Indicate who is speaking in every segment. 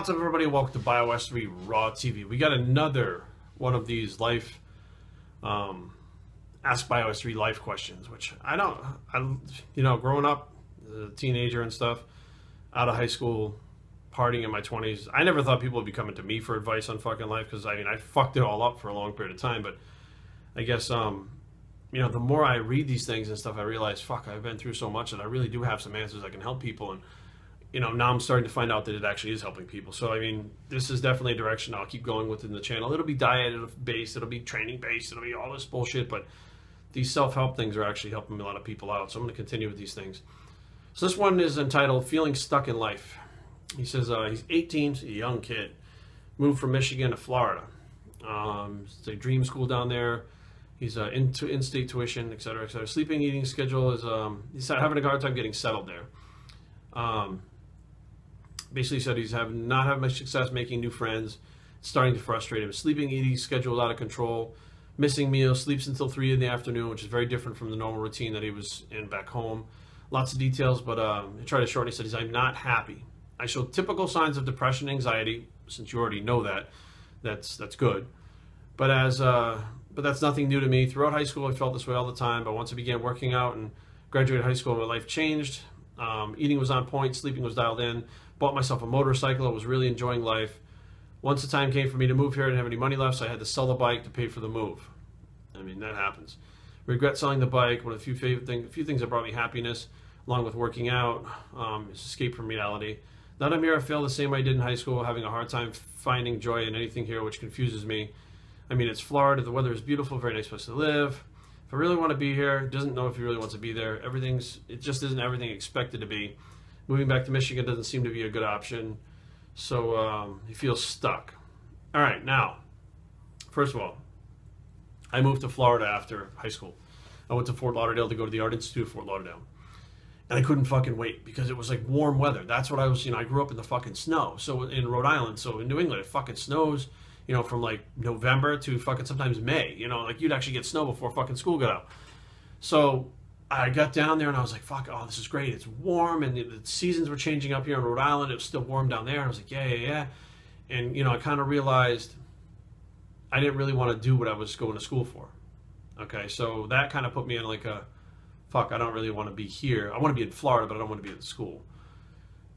Speaker 1: What's up, everybody? Welcome to Bios3 Raw TV. We got another one of these life, Ask Bios3 life questions, which growing up as a teenager and stuff, out of high school, partying in my 20s, I never thought people would be coming to me for advice on fucking life, because I fucked it all up for a long period of time. But I guess, the more I read these things and stuff, I realize, fuck, I've been through so much that I really do have some answers that can help people. And now I'm starting to find out that it actually is helping people. So, this is definitely a direction I'll keep going within the channel. It'll be diet-based, it'll be training-based, it'll be all this bullshit, but these self-help things are actually helping a lot of people out. So I'm going to continue with these things. So this one is entitled Feeling Stuck in Life. He says he's 18, he's a young kid, moved from Michigan to Florida. It's a dream school down there. He's into in-state tuition, et cetera, et cetera. Sleeping, eating schedule is, he's having a hard time getting settled there. Basically said he's not having much success making new friends. It's starting to frustrate him. Sleeping, eating schedule is out of control. Missing meals, sleeps until 3 in the afternoon, which is very different from the normal routine that he was in back home. Lots of details, but he tried to shorten. He said, I'm not happy. I show typical signs of depression, anxiety. Since you already know that, that's good. But that's nothing new to me. Throughout high school, I felt this way all the time. But once I began working out and graduated high school, my life changed. Eating was on point, sleeping was dialed in. Bought myself a motorcycle. I was really enjoying life. Once the time came for me to move here, I didn't have any money left, so I had to sell the bike to pay for the move. That happens. Regret selling the bike. One of the few things that brought me happiness, along with working out, is escape from reality. Now that I'm here, I feel the same way I did in high school, having a hard time finding joy in anything here, which confuses me. It's Florida. The weather is beautiful, very nice place to live. If I really want to be here, doesn't know if he really wants to be there. It just isn't everything expected to be. Moving back to Michigan doesn't seem to be a good option. So he feels stuck. All right, now, first of all, I moved to Florida after high school. I went to Fort Lauderdale to go to the Art Institute of Fort Lauderdale. And I couldn't fucking wait because it was like warm weather. That's what I was, I grew up in the fucking snow. So in Rhode Island, so in New England, it fucking snows, from like November to fucking sometimes May. Like you'd actually get snow before fucking school got out. So I got down there and I was like, fuck, oh, this is great. It's warm, and the seasons were changing up here in Rhode Island. It was still warm down there. And I was like, yeah. And, I kind of realized I didn't really want to do what I was going to school for. Okay, so that kind of put me in like a, fuck, I don't really want to be here. I want to be in Florida, but I don't want to be at school.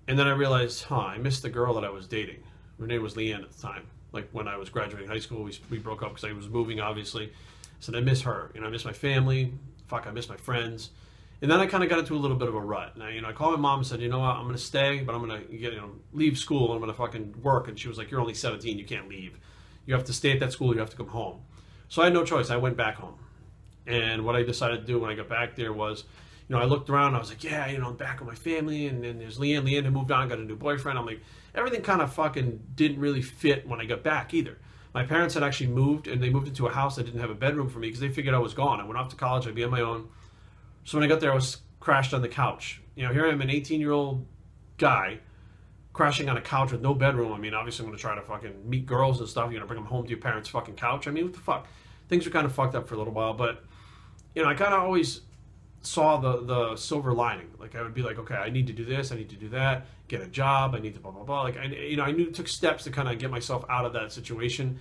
Speaker 1: And then I realized, I missed the girl that I was dating. Her name was Leanne at the time. Like when I was graduating high school, we broke up because I was moving, obviously. I said, I miss her. I miss my family. Fuck, I miss my friends. And then I kind of got into a little bit of a rut. Now, I called my mom and said, you know what, I'm going to stay, but I'm going to leave school and I'm going to fucking work. And she was like, you're only 17, you can't leave. You have to stay at that school, you have to come home. So I had no choice. I went back home. And what I decided to do when I got back there was, I looked around and I was like, yeah, I'm back with my family. And then there's Leanne. Leanne had moved on, got a new boyfriend. I'm like, everything kind of fucking didn't really fit when I got back either. My parents had actually moved, and they moved into a house that didn't have a bedroom for me because they figured I was gone. I went off to college, I'd be on my own. So when I got there, I was crashed on the couch. Here I am, an 18-year-old guy, crashing on a couch with no bedroom. Obviously I'm going to try to fucking meet girls and stuff. You're going to bring them home to your parents' fucking couch. What the fuck? Things were kind of fucked up for a little while, but, I kind of always saw the silver lining. Like, I would be like, okay, I need to do this, I need to do that, get a job, I need to blah, blah, blah. Like, I knew it took steps to kind of get myself out of that situation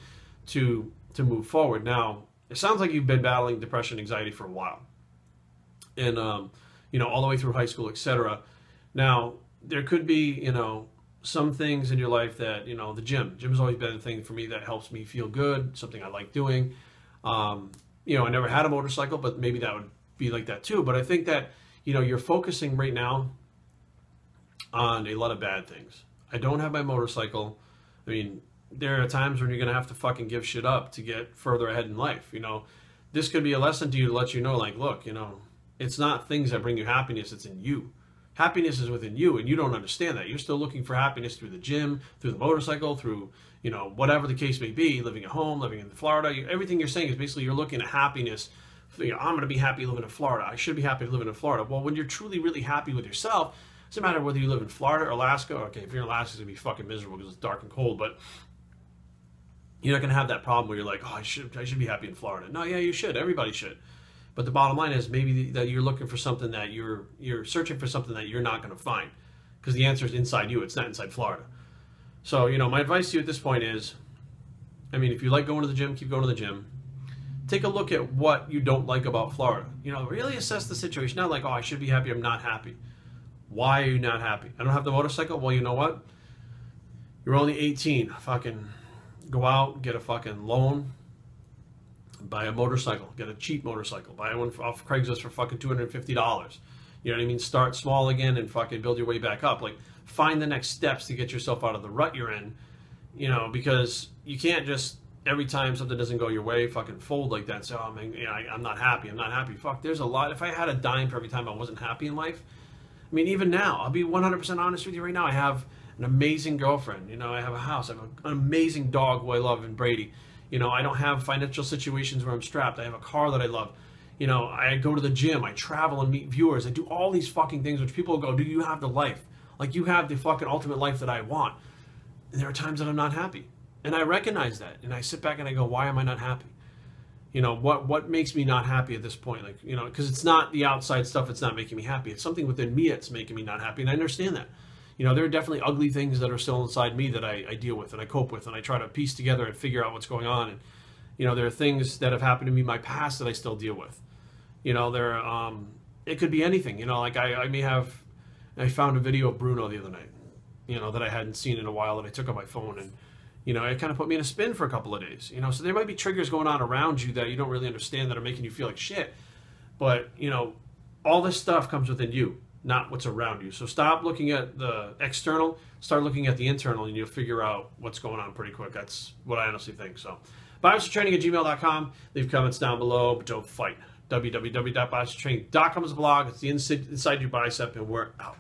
Speaker 1: to move forward. Now, it sounds like you've been battling depression, anxiety for a while. And, all the way through high school, etc. Now, there could be, some things in your life that, the gym. Gym has always been a thing for me that helps me feel good, something I like doing. I never had a motorcycle, but maybe that would be like that too. But I think that, you're focusing right now on a lot of bad things. I don't have my motorcycle. There are times when you're going to have to fucking give shit up to get further ahead in life. This could be a lesson to you to let you know, like, look, it's not things that bring you happiness, it's in you. Happiness is within you, and you don't understand that. You're still looking for happiness through the gym, through the motorcycle, through, whatever the case may be, living at home, living in Florida. Everything you're saying is basically you're looking at happiness. I'm going to be happy living in Florida. I should be happy living in Florida. Well, when you're truly, really happy with yourself, it doesn't matter whether you live in Florida or Alaska. Okay, if you're in Alaska, it's going to be fucking miserable because it's dark and cold, but you're not going to have that problem where you're like, oh, I should be happy in Florida. No, yeah, you should. Everybody should. But the bottom line is maybe that you're looking for something that you're searching for something that you're not going to find, because the answer is inside you. It's not inside Florida. So, you know, my advice to you at this point is, I mean, if you like going to the gym, keep going to the gym. Take a look at what you don't like about Florida. You know, really assess the situation. Not like, oh, I should be happy, I'm not happy. Why are you not happy? I don't have the motorcycle? Well, you know what? You're only 18. Fucking go out, get a fucking loan, buy a motorcycle, get a cheap motorcycle, buy one off Craigslist for fucking $250. You know what I mean? Start small again and fucking build your way back up. Like, find the next steps to get yourself out of the rut you're in, you know, because you can't just, every time something doesn't go your way, fucking fold like that and say, oh man, you know, I'm not happy, I'm not happy. Fuck, there's a lot. If I had a dime for every time I wasn't happy in life, I mean, even now, I'll be 100% honest with you right now, I have an amazing girlfriend, you know, I have a house, I have an amazing dog who I love in Brady. You know, I don't have financial situations where I'm strapped. I have a car that I love. You know, I go to the gym, I travel and meet viewers. I do all these fucking things which people go, do you have the life? Like, you have the fucking ultimate life that I want. And there are times that I'm not happy. And I recognize that. And I sit back and I go, why am I not happy? You know, what makes me not happy at this point? Like, you know, because it's not the outside stuff that's not making me happy. It's something within me that's making me not happy. And I understand that. You know, there are definitely ugly things that are still inside me that I deal with and I cope with and I try to piece together and figure out what's going on. And, you know, there are things that have happened to me in my past that I still deal with. You know, it could be anything. You know, like I found a video of Bruno the other night, you know, that I hadn't seen in a while that I took on my phone. And, you know, it kind of put me in a spin for a couple of days. You know, so there might be triggers going on around you that you don't really understand that are making you feel like shit. But, you know, all this stuff comes within you, not what's around you. So stop looking at the external, start looking at the internal, and you'll figure out what's going on pretty quick. That's what I honestly think. So, biostraining@gmail.com. Leave comments down below, but don't fight. www.biostraining.com is a blog. It's the inside your bicep, and we're out.